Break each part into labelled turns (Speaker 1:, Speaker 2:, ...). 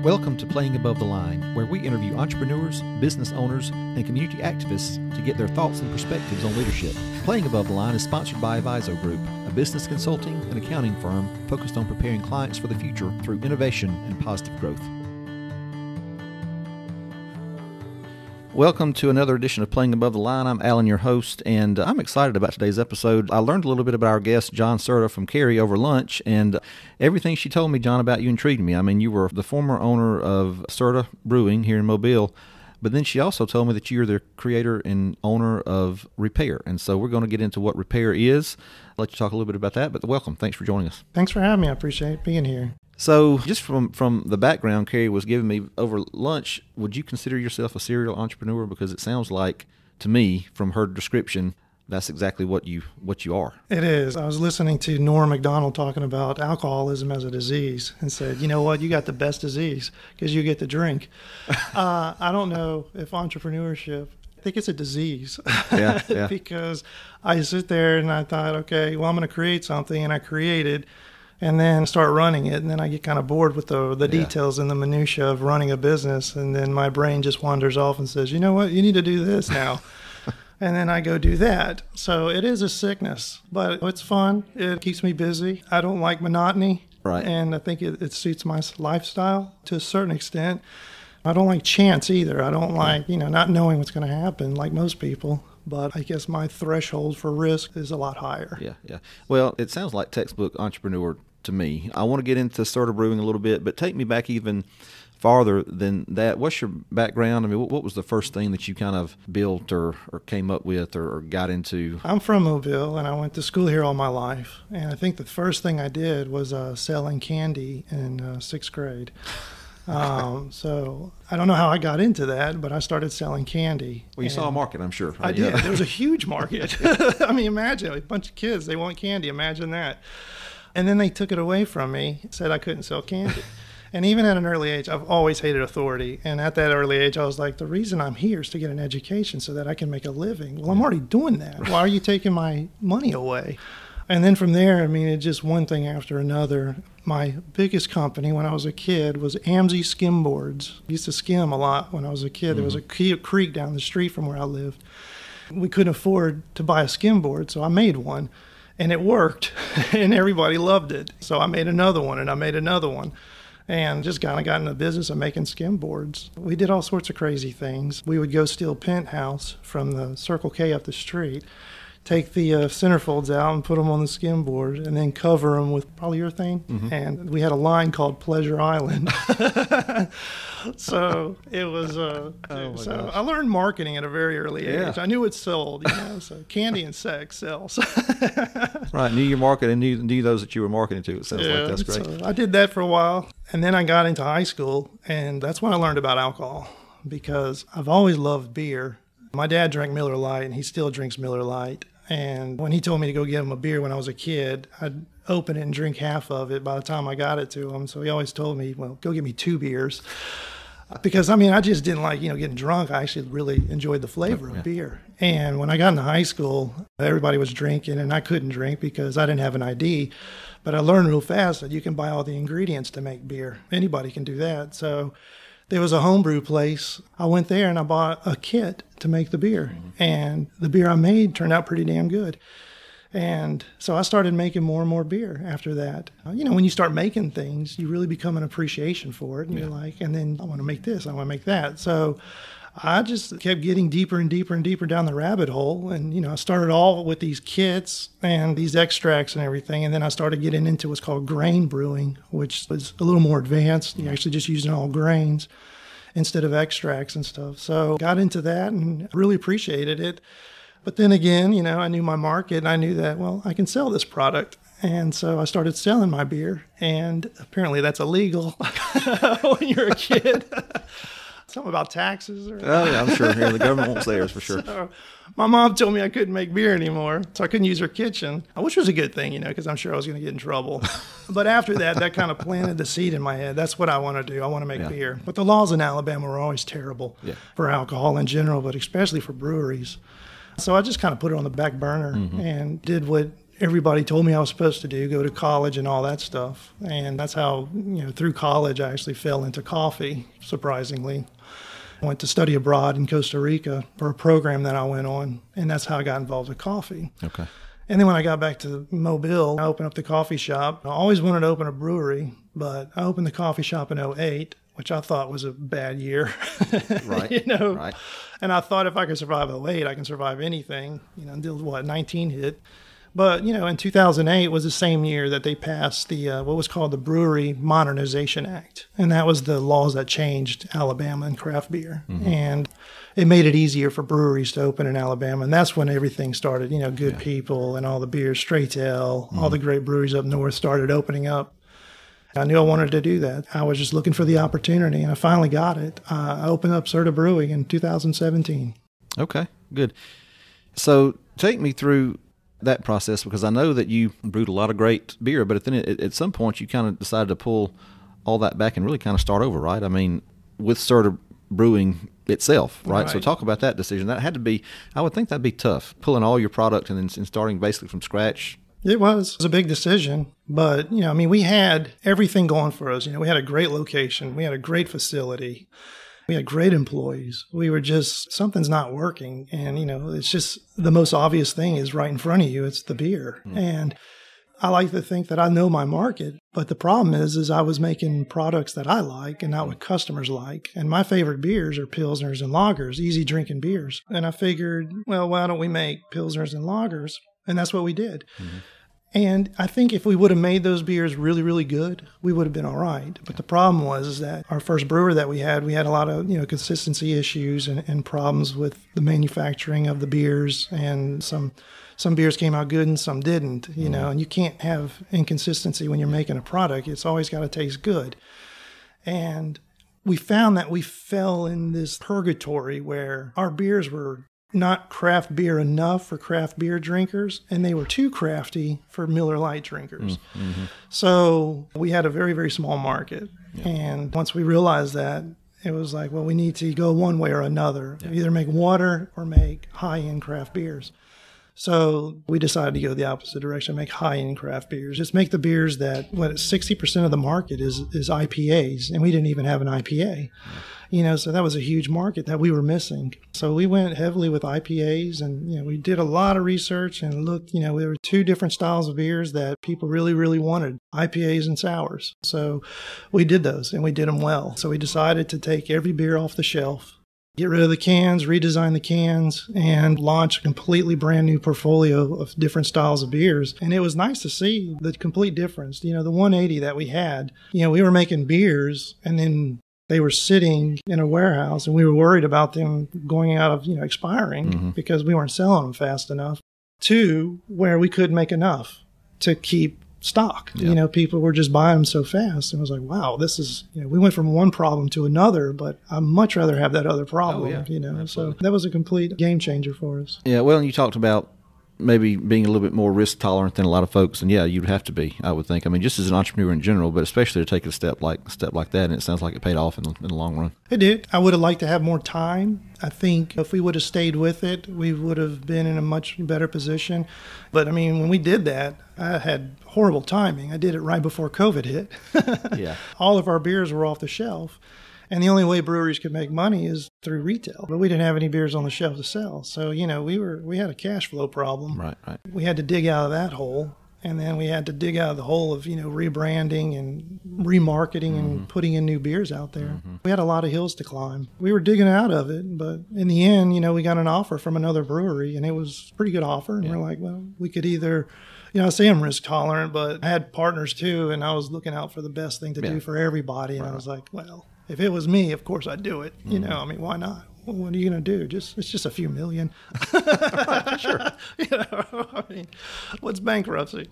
Speaker 1: Welcome to Playing Above the Line, where we interview entrepreneurs, business owners, and community activists to get their thoughts and perspectives on leadership. Playing Above the Line is sponsored by Aviso Group, a business consulting and accounting firm focused on preparing clients for the future through innovation and positive growth. Welcome to another edition of Playing Above the Line. I'm Alan, your host, and I'm excited about today's episode. I learned a little bit about our guest, John Serda, from Kari over lunch, and everything she told me, John, about you intrigued me. I mean, you were the former owner of Serda Brewing here in Mobile, but then she also told me that you're the creator and owner of RePear, and so we're going to get into what RePear is. I'll let you talk a little bit about that, but welcome. Thanks for joining us.
Speaker 2: Thanks for having me. I appreciate being here.
Speaker 1: So just from the background Kari was giving me over lunch, would you consider yourself a serial entrepreneur? Because it sounds like, to me, from her description, that's exactly what you are.
Speaker 2: It is. I was listening to Norm Macdonald talking about alcoholism as a disease and said, you know what, you got the best disease because you get to drink. I don't know if entrepreneurship, I think it's a disease.
Speaker 1: Yeah.
Speaker 2: Because I sit there and I thought, okay, well, I'm going to create something, and I created and then start running it, and then I get kind of bored with the details and the minutia of running a business, and then my brain just wanders off and says, you know what, you need to do this now. And then I go do that. So it is a sickness, but it's fun. It keeps me busy. I don't like monotony.
Speaker 1: Right.
Speaker 2: And I think it suits my lifestyle to a certain extent. I don't like chance either. I don't like, not knowing what's going to happen like most people. But I guess my threshold for risk is a lot higher.
Speaker 1: Yeah. Well, it sounds like textbook entrepreneur to me. I want to get into Serda Brewing a little bit, but take me back even farther than that. What's your background? I mean, what was the first thing that you kind of built or came up with or got into?
Speaker 2: I'm from Mobile, and I went to school here all my life. And I think the first thing I did was selling candy in sixth grade. So I don't know how I got into that, but I started selling candy.
Speaker 1: Well, you saw a market, I'm sure.
Speaker 2: I did. There was a huge market. I mean, imagine a bunch of kids, they want candy. Imagine that. And then they took it away from me, said I couldn't sell candy. And even at an early age, I've always hated authority. And at that early age, I was like, the reason I'm here is to get an education so that I can make a living. Well, I'm already doing that. Why are you taking my money away? And then from there, I mean, it's just one thing after another. My biggest company when I was a kid was Amzie Skimboards. I used to skim a lot when I was a kid. There was a creek down the street from where I lived. We couldn't afford to buy a skimboard, so I made one. And it worked, and everybody loved it. So I made another one, and I made another one. And just kind of got in the business of making skimboards. We did all sorts of crazy things. We would go steal Penthouse from the Circle K up the street, take the centerfolds out and put them on the skimboard, and then cover them with polyurethane. Mm-hmm. And we had a line called Pleasure Island. So it was. I learned marketing at a very early age. I knew it sold. So candy and sex sells.
Speaker 1: Right, knew your market and knew those that you were marketing to. It sounds like that's great.
Speaker 2: So I did that for a while, and then I got into high school, and that's when I learned about alcohol because I've always loved beer. My dad drank Miller Lite, and he still drinks Miller Lite. And when he told me to go get him a beer when I was a kid, I'd open it and drink half of it by the time I got it to him. So he always told me, well, go get me 2 beers. Because, I mean, I just didn't like, getting drunk. I actually really enjoyed the flavor of beer. And when I got into high school, everybody was drinking, and I couldn't drink because I didn't have an ID. But I learned real fast that you can buy all the ingredients to make beer. Anybody can do that. So there was a homebrew place. I went there and I bought a kit to make the beer. And the beer I made turned out pretty damn good. And so I started making more and more beer after that. When you start making things, you really become an appreciation for it. And you're like, and then I want to make this, I want to make that. So I just kept getting deeper and deeper and deeper down the rabbit hole. And, I started all with these kits and these extracts and everything. And then I started getting into what's called grain brewing, which was a little more advanced. You're actually just using all grains instead of extracts and stuff. So got into that and really appreciated it. But then again, I knew my market, and I knew that, well, I can sell this product. And so I started selling my beer, and apparently that's illegal when you're a kid. Something about taxes.
Speaker 1: Oh, yeah, I'm sure. Yeah, the government won't say ours for sure.
Speaker 2: So my mom told me I couldn't make beer anymore, so I couldn't use her kitchen, which was a good thing, because I'm sure I was going to get in trouble. But after that kind of planted the seed in my head. That's what I want to do. I want to make beer. But the laws in Alabama were always terrible for alcohol in general, but especially for breweries. So I just kind of put it on the back burner and did what everybody told me I was supposed to do, go to college and all that stuff. And that's how, through college, I actually fell into coffee, surprisingly. I went to study abroad in Costa Rica for a program that I went on, and that's how I got involved with coffee.
Speaker 1: Okay.
Speaker 2: And then when I got back to Mobile, I opened up the coffee shop. I always wanted to open a brewery, but I opened the coffee shop in '08, which I thought was a bad year.
Speaker 1: Right. Right.
Speaker 2: And I thought if I could survive '08, I can survive anything, until 19 hit. But, in 2008 was the same year that they passed the what was called the Brewery Modernization Act. And that was the laws that changed Alabama and craft beer. Mm-hmm. And it made it easier for breweries to open in Alabama. And that's when everything started, Good People and all the beers, Straight Ale, all the great breweries up north started opening up. I knew I wanted to do that. I was just looking for the opportunity, and I finally got it. I opened up Serda Brewing in 2017.
Speaker 1: Okay, good. So take me through that process, because I know that you brewed a lot of great beer, but then at some point you kind of decided to pull all that back and really kind of start over, right? I mean, with Serda Brewing itself, right? So talk about that decision. That had to be, I would think that'd be tough, pulling all your product and then starting basically from scratch.
Speaker 2: It was a big decision, but, we had everything going for us. We had a great location. We had a great facility. We had great employees. We were just, something's not working. And, it's just the most obvious thing is right in front of you. It's the beer. Mm. And I like to think that I know my market. But the problem is I was making products that I like and not what customers like. And my favorite beers are Pilsners and lagers, easy drinking beers. And I figured, well, why don't we make Pilsners and lagers? And that's what we did. Mm-hmm. And I think if we would have made those beers really, really good, we would have been all right. But the problem was that our first brewer that we had a lot of, consistency issues and problems with the manufacturing of the beers. And some beers came out good and some didn't, and you can't have inconsistency when you're making a product. It's always got to taste good. And we found that we fell in this purgatory where our beers were not craft beer enough for craft beer drinkers, and they were too crafty for Miller Lite drinkers. Mm-hmm. So we had a very, very small market. Yeah. And once we realized that, it was like, well, we need to go one way or another. Yeah. Either make water or make high-end craft beers. So we decided to go the opposite direction, make high-end craft beers. Just make the beers that 60% of the market is IPAs, and we didn't even have an IPA. Yeah. So that was a huge market that we were missing. So we went heavily with IPAs, and, we did a lot of research and looked, there were two different styles of beers that people really, really wanted, IPAs and sours. So we did those, and we did them well. So we decided to take every beer off the shelf, get rid of the cans, redesign the cans, and launch a completely brand new portfolio of different styles of beers. And it was nice to see the complete difference. The 180 that we had, we were making beers, and then they were sitting in a warehouse, and we were worried about them going out of, expiring because we weren't selling them fast enough, to where we couldn't make enough to keep stock. Yeah. People were just buying them so fast. And it was like, wow, this is, we went from one problem to another, but I'd much rather have that other problem,
Speaker 1: Absolutely.
Speaker 2: So that was a complete game changer for us.
Speaker 1: Yeah. Well, and you talked about maybe being a little bit more risk tolerant than a lot of folks. And yeah, you'd have to be, I would think. I mean, just as an entrepreneur in general, but especially to take a step like that. And it sounds like it paid off in the long run.
Speaker 2: It did. I would have liked to have more time. I think if we would have stayed with it, we would have been in a much better position. But I mean, when we did that, I had horrible timing. I did it right before COVID hit.
Speaker 1: Yeah.
Speaker 2: All of our beers were off the shelf. And the only way breweries could make money is through retail. But we didn't have any beers on the shelf to sell. So, we had a cash flow problem.
Speaker 1: Right.
Speaker 2: We had to dig out of that hole. And then we had to dig out of the hole of, rebranding and remarketing and putting in new beers out there. Mm-hmm. We had a lot of hills to climb. We were digging out of it. But in the end, we got an offer from another brewery, and it was a pretty good offer. And we're like, well, we could either, I say I'm risk tolerant, but I had partners too. And I was looking out for the best thing to do for everybody. And I was like, well, if it was me, of course I'd do it. Why not? What are you going to do? It's just a few million.
Speaker 1: Sure.
Speaker 2: What's bankruptcy?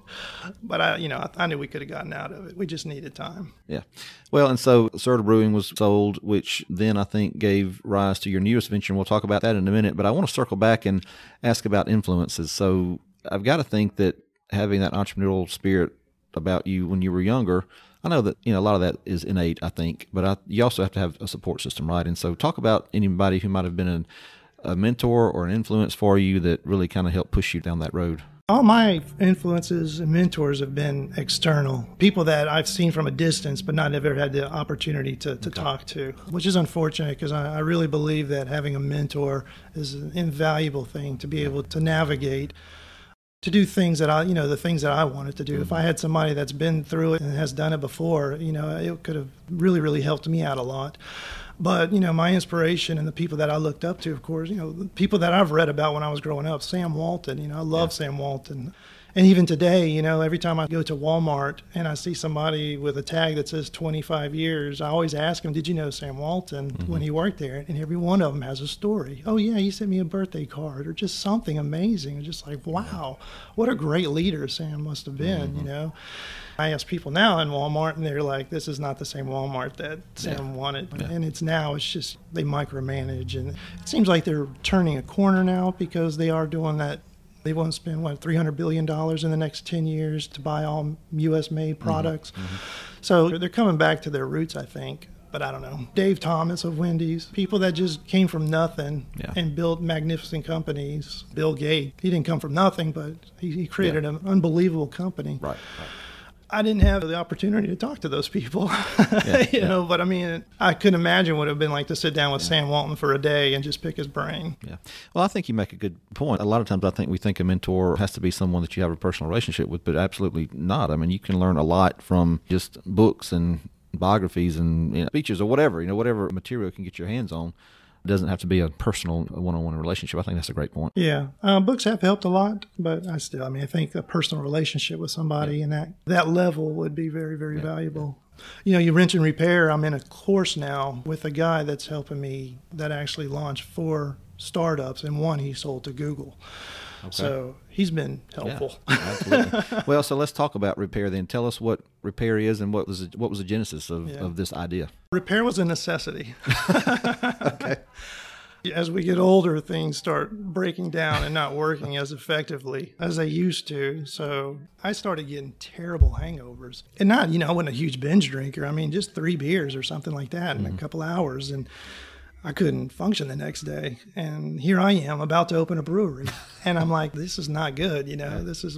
Speaker 2: But I knew we could have gotten out of it. We just needed time.
Speaker 1: Yeah. Well, and so Serda Brewing was sold, which then I think gave rise to your newest venture, and we'll talk about that in a minute. But I want to circle back and ask about influences. So I've got to think that having that entrepreneurial spirit about you when you were younger, I know that, a lot of that is innate, I think, but you also have to have a support system, right? And so talk about anybody who might have been a mentor or an influence for you that really kind of helped push you down that road.
Speaker 2: All my influences and mentors have been external, people that I've seen from a distance but not ever had the opportunity to talk to, which is unfortunate because I really believe that having a mentor is an invaluable thing to be able to navigate, to do things that the things that I wanted to do. Mm-hmm. If I had somebody that's been through it and has done it before, it could have really, really helped me out a lot. But, my inspiration and the people that I looked up to, of course, the people that I've read about when I was growing up, Sam Walton, I love Sam Walton. And even today, every time I go to Walmart and I see somebody with a tag that says 25 years, I always ask them, did you know Sam Walton when he worked there? And every one of them has a story. Oh, yeah, he sent me a birthday card or just something amazing. It's just like, wow, what a great leader Sam must have been, I ask people now in Walmart, and they're like, this is not the same Walmart that Sam wanted. Yeah. And it's just they micromanage. And it seems like they're turning a corner now because they are doing that. They want to spend, $300 billion in the next 10 years to buy all U.S.-made products. Mm-hmm. So they're coming back to their roots, I think. But I don't know. Dave Thomas of Wendy's, people that just came from nothing and built magnificent companies. Bill Gates, he didn't come from nothing, but he created an unbelievable company.
Speaker 1: Right.
Speaker 2: I didn't have the opportunity to talk to those people, but I mean, I couldn't imagine what it would have been like to sit down with Sam Walton for a day and just pick his brain.
Speaker 1: Yeah. Well, I think you make a good point. A lot of times I think we think a mentor has to be someone that you have a personal relationship with, but absolutely not. I mean, you can learn a lot from just books and biographies and speeches or whatever, whatever material you can get your hands on. It doesn't have to be a personal one-on-one relationship. I think that's a great point.
Speaker 2: Yeah. Books have helped a lot, but I think a personal relationship with somebody in that level would be very, very valuable. You mentioned RePear. I'm in a course now with a guy that's helping me that actually launched 4 startups, and one he sold to Google. Okay. So he's been helpful.
Speaker 1: Yeah, absolutely. Well, so let's talk about RePear then. Tell us what RePear is and what was the genesis of this idea.
Speaker 2: RePear was a necessity.
Speaker 1: Okay.
Speaker 2: As we get older, things start breaking down and not working as effectively as they used to. So I started getting terrible hangovers. And not, I wasn't a huge binge drinker. I mean, just 3 beers or something like that in a couple hours. And I couldn't function the next day. And here I am about to open a brewery. And I'm like, this is not good.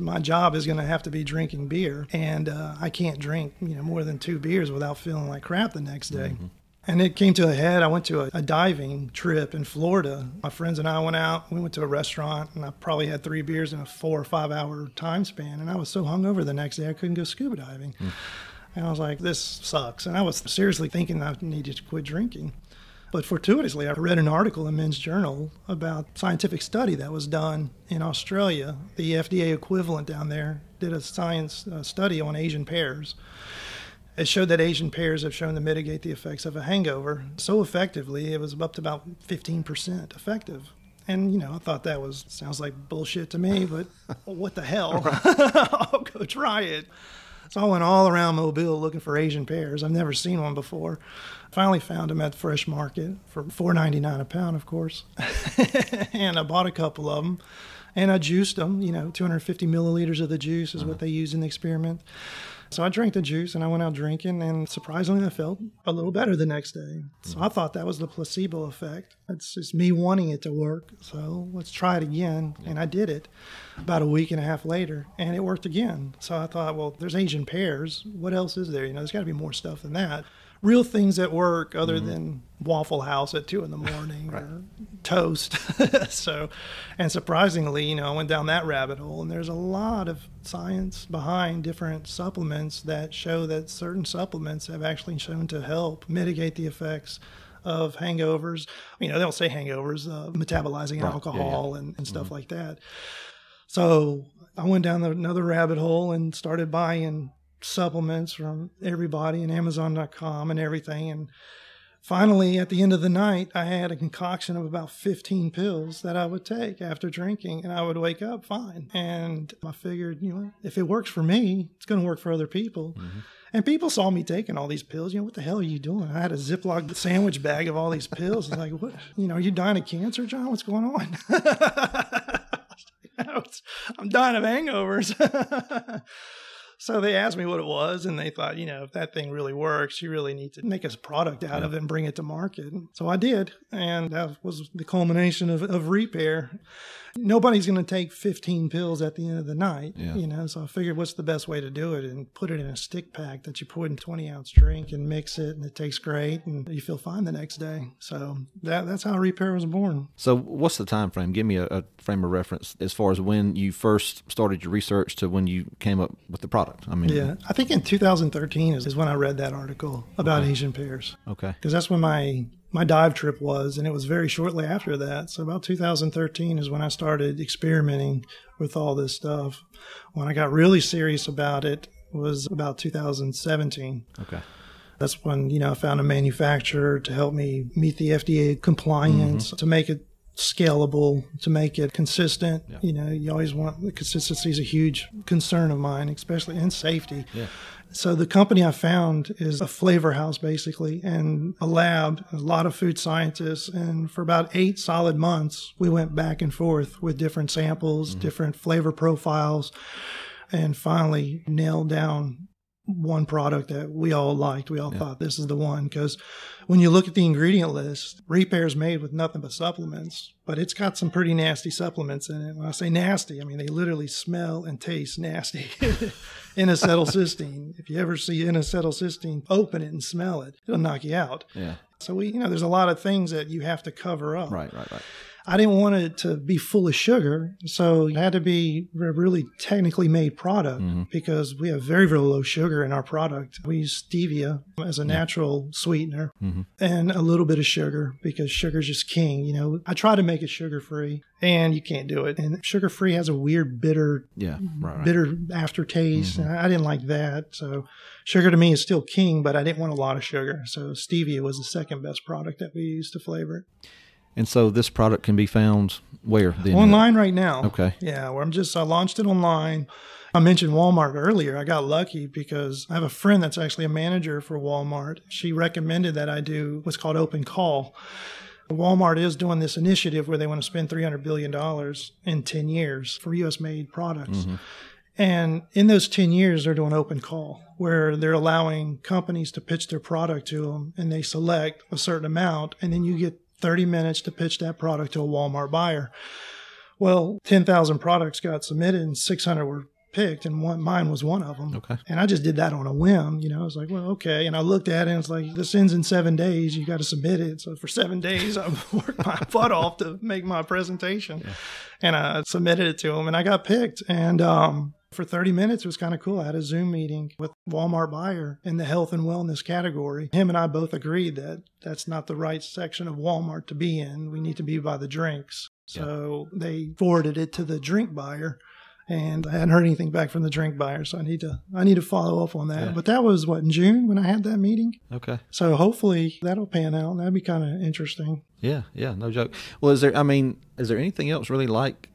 Speaker 2: My job is going to have to be drinking beer. And I can't drink, more than 2 beers without feeling like crap the next day. Mm-hmm. And it came to a head. I went to a diving trip in Florida. My friends and I went out. We went to a restaurant, and I probably had 3 beers in a 4 or 5 hour time span. And I was so hungover the next day, I couldn't go scuba diving. Mm. And I was like, this sucks. And I was seriously thinking I needed to quit drinking. But fortuitously, I read an article in Men's Journal about a scientific study that was done in Australia. The FDA equivalent down there did a science study on Asian pears. It showed that Asian pears have shown to mitigate the effects of a hangover so effectively, it was up to about 15% effective. And, I thought sounds like bullshit to me, but what the hell? I'll go try it. So I went all around Mobile looking for Asian pears. I've never seen one before. Finally found them at the fresh market for $4.99 a pound, of course. And I bought a couple of them, and I juiced them. 250 milliliters of the juice is what they use in the experiment. So I drank the juice, and I went out drinking, and surprisingly, I felt a little better the next day. So I thought that was the placebo effect. It's just me wanting it to work, so let's try it again. And I did it about a week and a half later, and it worked again. So I thought, well, there's Asian pears. What else is there? There's got to be more stuff than that. Real things that work other than Waffle House at 2 a.m. or toast. And surprisingly, I went down that rabbit hole, and there's a lot of science behind different supplements that show that certain supplements have actually shown to help mitigate the effects of hangovers. They don't say hangovers, metabolizing alcohol and stuff like that. So I went down another rabbit hole and started buying supplements from everybody and Amazon.com and everything. And finally, at the end of the night, I had a concoction of about 15 pills that I would take after drinking, and I would wake up fine. And I figured, if it works for me, it's going to work for other people. Mm-hmm. And people saw me taking all these pills. What the hell are you doing? I had a Ziploc sandwich bag of all these pills. It's like, what? Are you dying of cancer, John? What's going on? I'm dying of hangovers. So they asked me what it was, and they thought, if that thing really works, you really need to make a product out of it and bring it to market. So I did, and that was the culmination of RePear. nobody's going to take 15 pills at the end of the night,
Speaker 1: Yeah.
Speaker 2: So I figured what's the best way to do it, and put it in a stick pack that you put in a 20-ounce drink and mix it, and it tastes great, and you feel fine the next day. So that's how RePear was born.
Speaker 1: So what's the time frame? Give me a frame of reference as far as when you first started your research to when you came up with the product.
Speaker 2: Yeah, I think in 2013 is when I read that article about Asian pears.
Speaker 1: Okay.
Speaker 2: Because that's when my dive trip was, and it was very shortly after that. So about 2013 is when I started experimenting with all this stuff. When I got really serious about it was about 2017.
Speaker 1: Okay. That's
Speaker 2: when, I found a manufacturer to help me meet the FDA compliance, to make it scalable, to make it consistent.
Speaker 1: Yeah.
Speaker 2: You always want the consistency is a huge concern of mine, especially in safety.
Speaker 1: Yeah.
Speaker 2: So the company I found is a flavor house, basically, and a lab, a lot of food scientists. And for about 8 solid months, we went back and forth with different samples, different flavor profiles, and finally nailed down one product that we all liked. We all thought this is the one, because when you look at the ingredient list, RePear is made with nothing but supplements, but it's got some pretty nasty supplements in it. When I say nasty, I mean they literally smell and taste nasty. N-acetylcysteine. If you ever see N-acetylcysteine, open it and smell it. It'll knock you out.
Speaker 1: Yeah.
Speaker 2: So there's a lot of things that you have to cover up.
Speaker 1: Right.
Speaker 2: I didn't want it to be full of sugar, so it had to be a really technically made product, because we have very, very low sugar in our product. We use stevia as a natural sweetener and a little bit of sugar, because sugar's just king. I try to make it sugar-free, and you can't do it. And sugar-free has a weird bitter aftertaste, and I didn't like that. So sugar to me is still king, but I didn't want a lot of sugar. So stevia was the second best product that we used to flavor it.
Speaker 1: And so this product can be found where?
Speaker 2: Online right now.
Speaker 1: Okay.
Speaker 2: Yeah, I launched it online. I mentioned Walmart earlier. I got lucky because I have a friend that's actually a manager for Walmart. She recommended that I do what's called open call. Walmart is doing this initiative where they want to spend $300 billion in 10 years for U.S.-made products. And in those 10 years, they're doing open call, where they're allowing companies to pitch their product to them, and they select a certain amount, and then you get 30 minutes to pitch that product to a Walmart buyer. Well, 10,000 products got submitted and 600 were picked, and mine was one of them.
Speaker 1: Okay.
Speaker 2: And I just did that on a whim. I was like, well, okay. And I looked at it and it's like, this ends in 7 days. You got to submit it. So for 7 days, I worked my butt off to make my presentation. Yeah. And I submitted it to them, and I got picked. And for 30 minutes, it was kind of cool. I had a Zoom meeting with a Walmart buyer in the health and wellness category. Him and I both agreed that that's not the right section of Walmart to be in. We need to be by the drinks. So they forwarded it to the drink buyer, and I hadn't heard anything back from the drink buyer. So I need to follow up on that. Yeah. But that was in June when I had that meeting.
Speaker 1: Okay.
Speaker 2: So hopefully that'll pan out. That'd be kind of interesting.
Speaker 1: Yeah. No joke. Well, is there anything else really like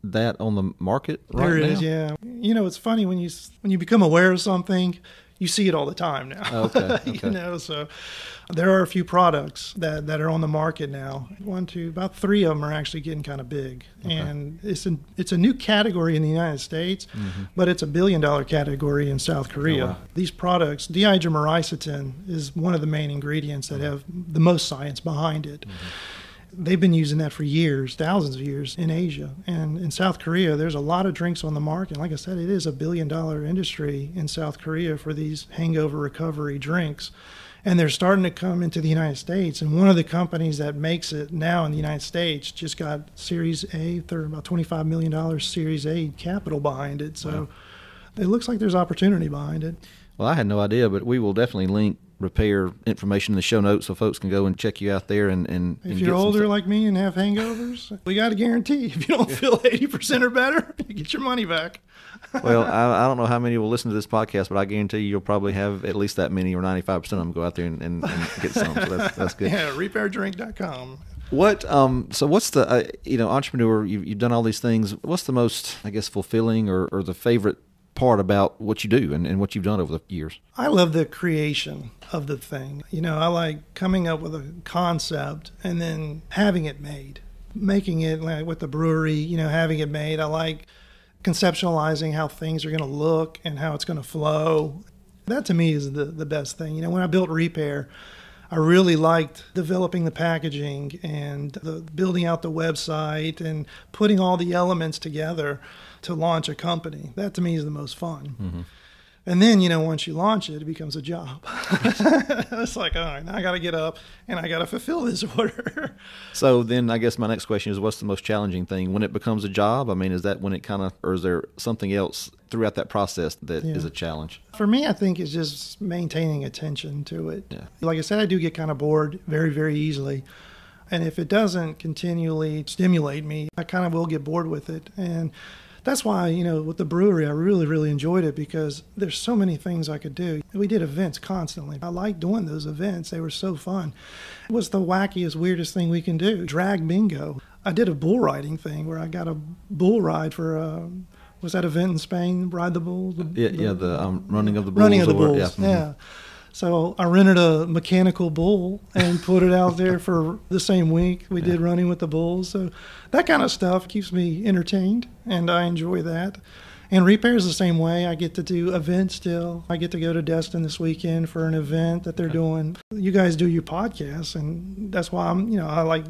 Speaker 1: that on the market right now?
Speaker 2: There is, yeah. It's funny when you become aware of something, you see it all the time now.
Speaker 1: Okay.
Speaker 2: So there are a few products that are on the market now. About 3 of them are actually getting kind of big. Okay. And it's a new category in the United States, but it's $1 billion category in South Korea. Oh, wow. These products, dihydromericetine is one of the main ingredients that have the most science behind it. They've been using that for years, thousands of years in Asia. And in South Korea, there's a lot of drinks on the market. Like I said, it is $1 billion industry in South Korea for these hangover recovery drinks. And they're starting to come into the United States. And one of the companies that makes it now in the United States just got Series A, about $25 million Series A capital behind it. So It looks like there's opportunity behind it.
Speaker 1: Well, I had no idea, but we will definitely link RePear information in the show notes so folks can go and check you out there. And
Speaker 2: if you're older like me and have hangovers, we got a guarantee. If you don't feel 80% or better, you get your money back.
Speaker 1: Well, I don't know how many will listen to this podcast, but I guarantee you'll probably have at least that many, or 95% of them go out there and get some. So that's good.
Speaker 2: Yeah, RePearDrink.com.
Speaker 1: So what's the, entrepreneur, you've done all these things. What's the most, I guess, fulfilling or the favorite part about what you do and what you've done over the years?
Speaker 2: I love the creation of the thing. I like coming up with a concept and then having it made, making it like with the brewery, having it made. I like conceptualizing how things are going to look and how it's going to flow. That to me is the best thing. When I built RePear, I really liked developing the packaging and building out the website and putting all the elements together to launch a company. That to me is the most fun. Mm-hmm. And then, once you launch it, it becomes a job. It's like, all right, now I got to get up and I got to fulfill this order.
Speaker 1: So then I guess my next question is, what's the most challenging thing when it becomes a job? I mean, is that when it or is there something else throughout that process that is a challenge?
Speaker 2: For me, I think it's just maintaining attention to it. Yeah. Like I said, I do get kind of bored very, very easily. And if it doesn't continually stimulate me, I kind of will get bored with it. And that's why, with the brewery, I really, really enjoyed it because there's so many things I could do. We did events constantly. I liked doing those events. They were so fun. It was the wackiest, weirdest thing we can do. Drag bingo. I did a bull riding thing where I got a bull ride for, was that event in Spain? Ride the bull?
Speaker 1: The running of the bulls.
Speaker 2: Running of the bulls,
Speaker 1: yeah.
Speaker 2: Mm-hmm. So I rented a mechanical bull and put it out there for the same week. We did running with the bulls. So that kind of stuff keeps me entertained, and I enjoy that. And RePear is the same way. I get to do events still. I get to go to Destin this weekend for an event that they're doing. You guys do your podcasts, and that's why I like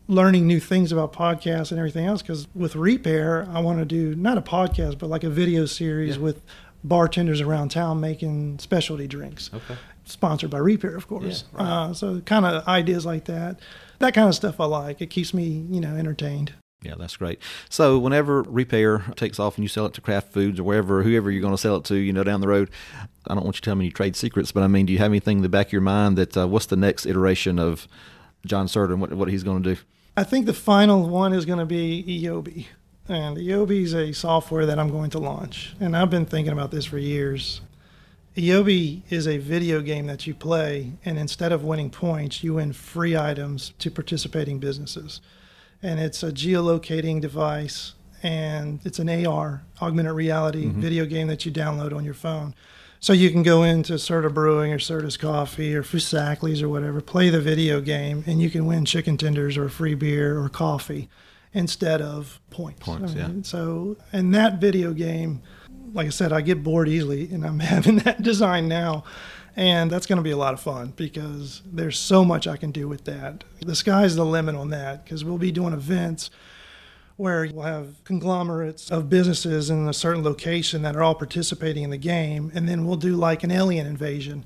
Speaker 2: learning new things about podcasts and everything else, because with RePear, I want to do not a podcast, but like a video series with bartenders around town making specialty drinks. Okay. Sponsored by RePear, of course. Yeah, right. So kind of ideas like that. That kind of stuff I like. It keeps me, entertained.
Speaker 1: Yeah, that's great. So whenever RePear takes off and you sell it to Kraft Foods or whoever you're going to sell it to, down the road, I don't want you to tell me any trade secrets, but I mean, do you have anything in the back of your mind that what's the next iteration of John Serda and what he's going to do?
Speaker 2: I think the final one is going to be EOB. And EOB is a software that I'm going to launch. And I've been thinking about this for years. EOB is a video game that you play, and instead of winning points, you win free items to participating businesses. And it's a geolocating device, and it's an AR, augmented reality video game that you download on your phone. So you can go into Serda Brewing or Serda's Coffee or Fusakli's or whatever, play the video game, and you can win chicken tenders or free beer or coffee instead of points. So in that video game, like I said, I get bored easily, and I'm having that design now. And that's going to be a lot of fun because there's so much I can do with that. The sky's the limit on that because we'll be doing events where we'll have conglomerates of businesses in a certain location that are all participating in the game, and then we'll do like an alien invasion.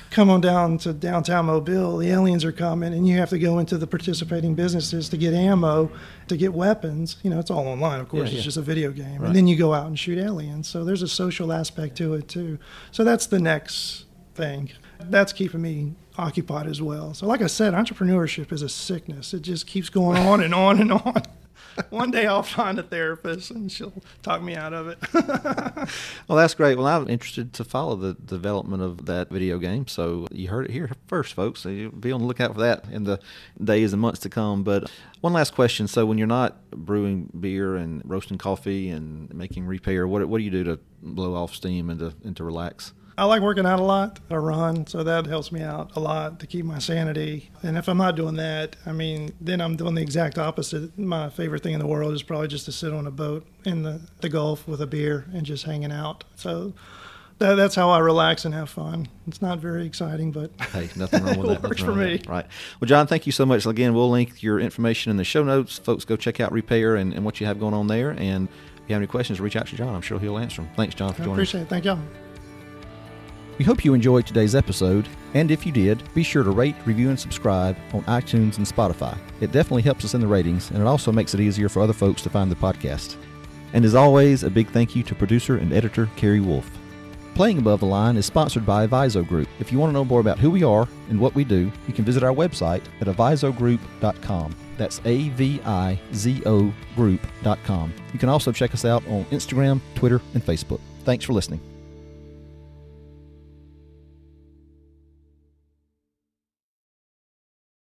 Speaker 2: Come on down to downtown Mobile, the aliens are coming, and you have to go into the participating businesses to get ammo, to get weapons. It's all online, of course. It's just a video game. Right. And then you go out and shoot aliens. So there's a social aspect to it, too. So that's the next thing. That's keeping me occupied as well. So like I said, entrepreneurship is a sickness. It just keeps going on and on and on. One day I'll find a therapist and she'll talk me out of it.
Speaker 1: Well, that's great. Well, I'm interested to follow the development of that video game. So you heard it here first, folks. So you'll be on the lookout for that in the days and months to come. But one last question. So when you're not brewing beer and roasting coffee and making RePear, what do you do to blow off steam and to relax?
Speaker 2: I like working out a lot. I run, so that helps me out a lot to keep my sanity. And if I'm not doing that, then I'm doing the exact opposite. My favorite thing in the world is probably just to sit on a boat in the Gulf with a beer and just hanging out. So that's how I relax and have fun. It's not very exciting, but
Speaker 1: hey, nothing wrong with that.
Speaker 2: It works for me.
Speaker 1: Right. Well, John, thank you so much. Again, we'll link your information in the show notes. Folks, go check out RePear and what you have going on there. And if you have any questions, reach out to John. I'm sure he'll answer them. Thanks, John, for joining us.
Speaker 2: I appreciate it. Thank y'all.
Speaker 1: We hope you enjoyed today's episode, and if you did, be sure to rate, review, and subscribe on iTunes and Spotify. It definitely helps us in the ratings, and it also makes it easier for other folks to find the podcast. And as always, a big thank you to producer and editor Kari Wolf. Playing Above the Line is sponsored by Avizo Group. If you want to know more about who we are and what we do, you can visit our website at avizogroup.com. That's AVIZO group.com. You can also check us out on Instagram, Twitter, and Facebook. Thanks for listening.